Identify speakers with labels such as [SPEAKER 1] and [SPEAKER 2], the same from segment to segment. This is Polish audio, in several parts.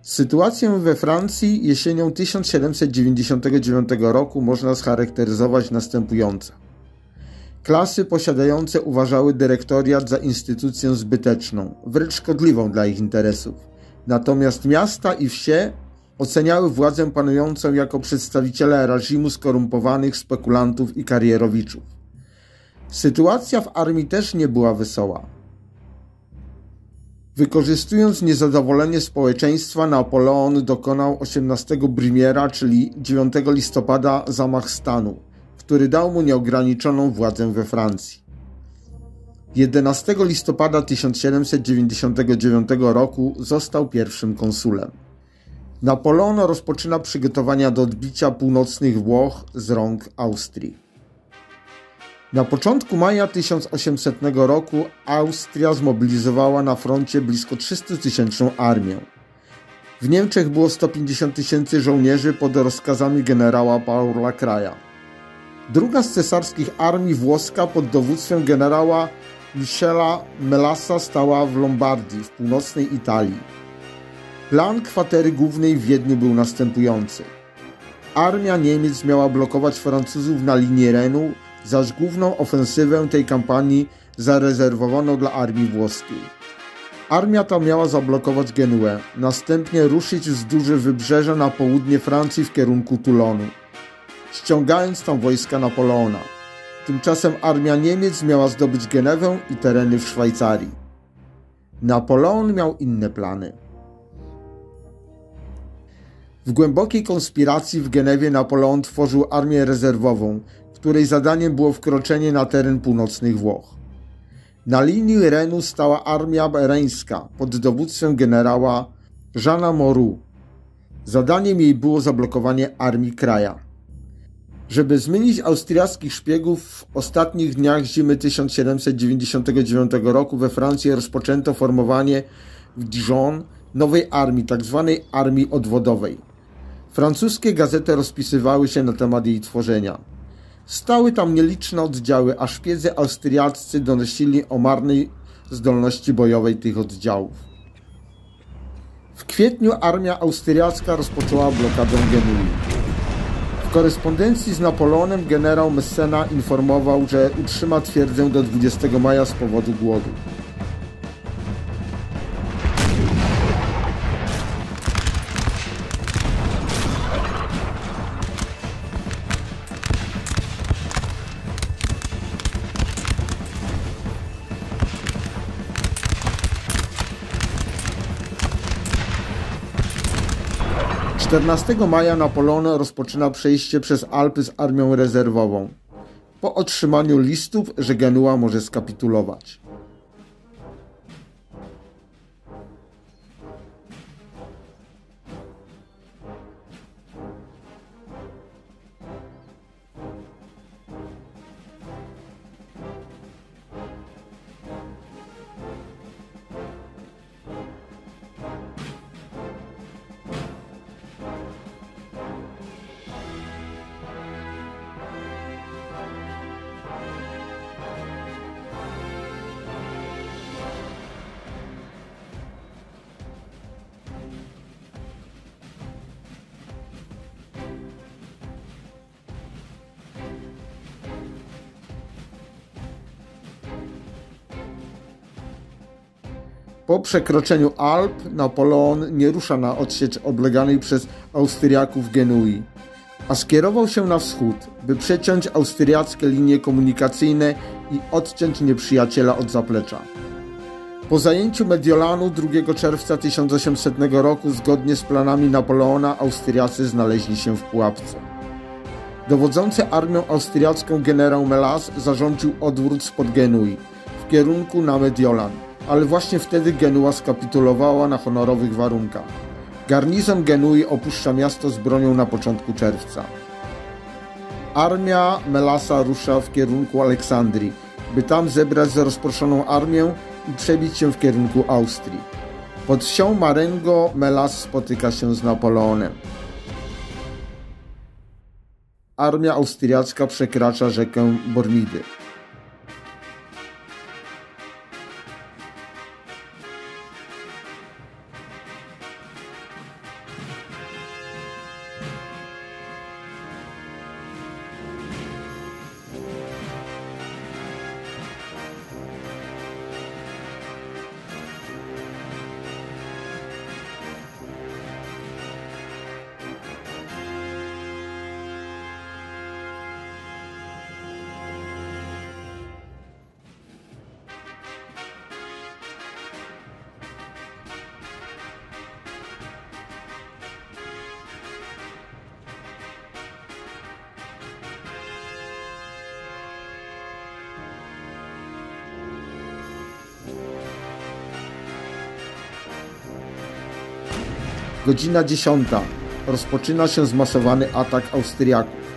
[SPEAKER 1] Sytuację we Francji jesienią 1799 roku można scharakteryzować następująco. Klasy posiadające uważały dyrektoriat za instytucję zbyteczną, wręcz szkodliwą dla ich interesów. Natomiast miasta i wsie oceniały władzę panującą jako przedstawiciele reżimu skorumpowanych spekulantów i karierowiczów. Sytuacja w armii też nie była wesoła. Wykorzystując niezadowolenie społeczeństwa, Napoleon dokonał 18 Brumaira, czyli 9 listopada, zamach stanu, który dał mu nieograniczoną władzę we Francji. 11 listopada 1799 roku został pierwszym konsulem. Napoleon rozpoczyna przygotowania do odbicia północnych Włoch z rąk Austrii. Na początku maja 1800 roku Austria zmobilizowała na froncie blisko 300-tysięczną armię. W Niemczech było 150 000 żołnierzy pod rozkazami generała Paula Kraja. Druga z cesarskich armii włoska pod dowództwem generała Michela Melasa stała w Lombardii, w północnej Italii. Plan kwatery głównej w Wiedniu był następujący. Armia Niemiec miała blokować Francuzów na linii Renu, zaś główną ofensywę tej kampanii zarezerwowano dla armii włoskiej. Armia ta miała zablokować Genuę, następnie ruszyć wzdłuż wybrzeża na południe Francji w kierunku Toulonu, ściągając tam wojska Napoleona. Tymczasem armia Niemiec miała zdobyć Genewę i tereny w Szwajcarii. Napoleon miał inne plany. W głębokiej konspiracji w Genewie Napoleon tworzył armię rezerwową, której zadaniem było wkroczenie na teren północnych Włoch. Na linii Renu stała armia reńska pod dowództwem generała Jeana Moreau. Zadaniem jej było zablokowanie armii Kraja. Żeby zmienić austriackich szpiegów, w ostatnich dniach zimy 1799 roku we Francji rozpoczęto formowanie w Dijon nowej armii, tzw. armii odwodowej. Francuskie gazety rozpisywały się na temat jej tworzenia. Stały tam nieliczne oddziały, a szpiedzy austriaccy donosili o marnej zdolności bojowej tych oddziałów. W kwietniu armia austriacka rozpoczęła blokadę Genui. W korespondencji z Napoleonem generał Messena informował, że utrzyma twierdzę do 20 maja z powodu głodu.
[SPEAKER 2] - 14 maja Napoleon rozpoczyna przejście przez Alpy z armią rezerwową, po otrzymaniu listów, że Genua może skapitulować. Po przekroczeniu Alp Napoleon nie rusza na odsiecz obleganej przez Austriaków Genui, a skierował się na wschód, by przeciąć austriackie linie komunikacyjne i odciąć nieprzyjaciela od zaplecza. Po zajęciu Mediolanu 2 czerwca 1800 roku, zgodnie z planami Napoleona, Austriacy znaleźli się w pułapce. Dowodzący armią austriacką generał Melas zarządził odwrót spod Genui w kierunku na Mediolan, ale właśnie wtedy Genua skapitulowała na honorowych warunkach. Garnizon Genui opuszcza miasto z bronią na początku czerwca. Armia Melasa rusza w kierunku Aleksandrii, by tam zebrać rozproszoną armię i przebić się w kierunku Austrii. Pod wsią Marengo Melas spotyka się z Napoleonem. Armia austriacka przekracza rzekę Bormidy. Godzina 10. Rozpoczyna się zmasowany atak Austriaków.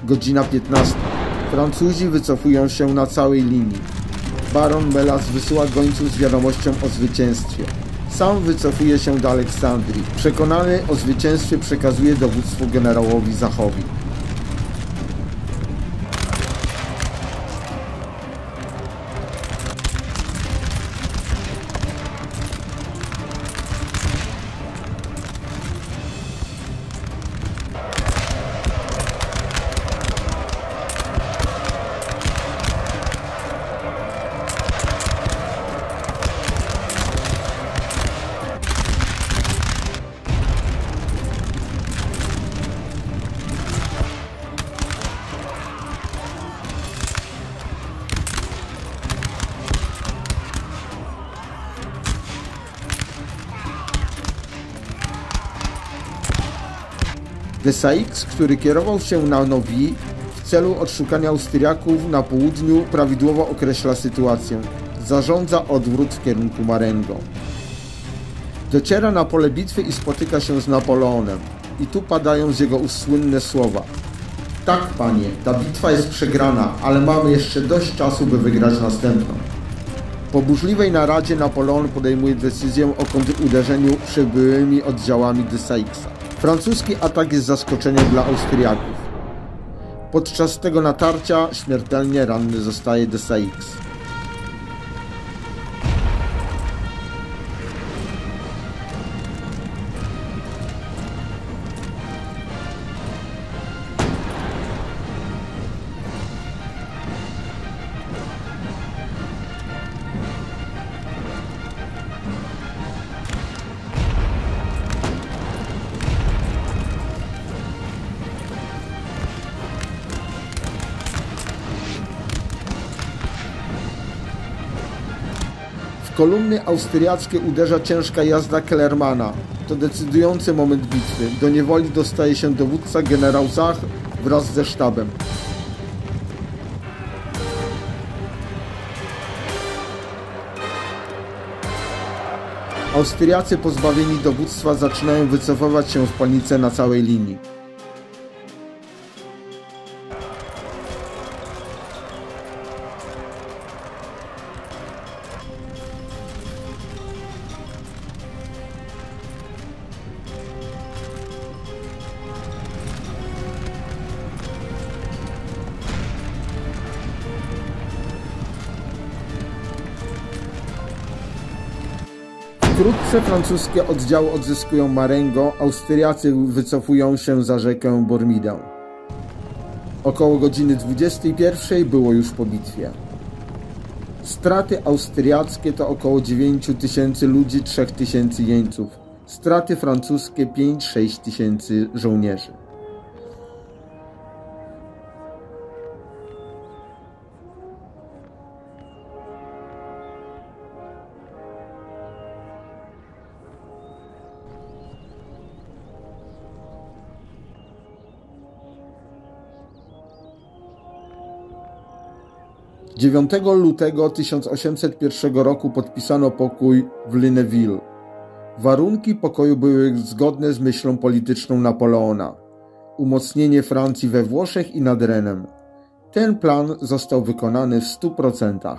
[SPEAKER 2] Godzina 15. Francuzi wycofują się na całej linii. Baron Melas wysyła gońców z wiadomością o zwycięstwie. Sam wycofuje się do Aleksandrii. Przekonany o zwycięstwie przekazuje dowództwo generałowi Zachowi. Desaix, który kierował się na Nowy w celu odszukania Austriaków na południu, prawidłowo określa sytuację. Zarządza odwrót w kierunku Marengo. Dociera na pole bitwy i spotyka się z Napoleonem. I tu padają z jego ust słynne słowa. Tak, panie, ta bitwa jest przegrana, ale mamy jeszcze dość czasu, by wygrać następną. Po burzliwej naradzie Napoleon podejmuje decyzję o kontruderzeniu przybyłymi oddziałami Desaixa. Francuski atak jest zaskoczeniem dla Austriaków. Podczas tego natarcia śmiertelnie ranny zostaje Desaix. W kolumny austriackie uderza ciężka jazda Kellermana. To decydujący moment bitwy. Do niewoli dostaje się dowódca generał Zach wraz ze sztabem. Austriacy pozbawieni dowództwa zaczynają wycofywać się w panice na całej linii. Wkrótce francuskie oddziały odzyskują Marengo, Austriacy wycofują się za rzekę Bormidę. Około godziny 21 było już po bitwie. Straty austriackie to około 9 000 ludzi, 3 000 jeńców. Straty francuskie 5–6 tysięcy żołnierzy. Dziewiątego lutego 1801 roku podpisano pokój w Lunéville. Warunki pokoju były zgodne z myślą polityczną Napoleona. Umocnienie Francji we Włoszech i nad Renem. Ten plan został wykonany w 100%.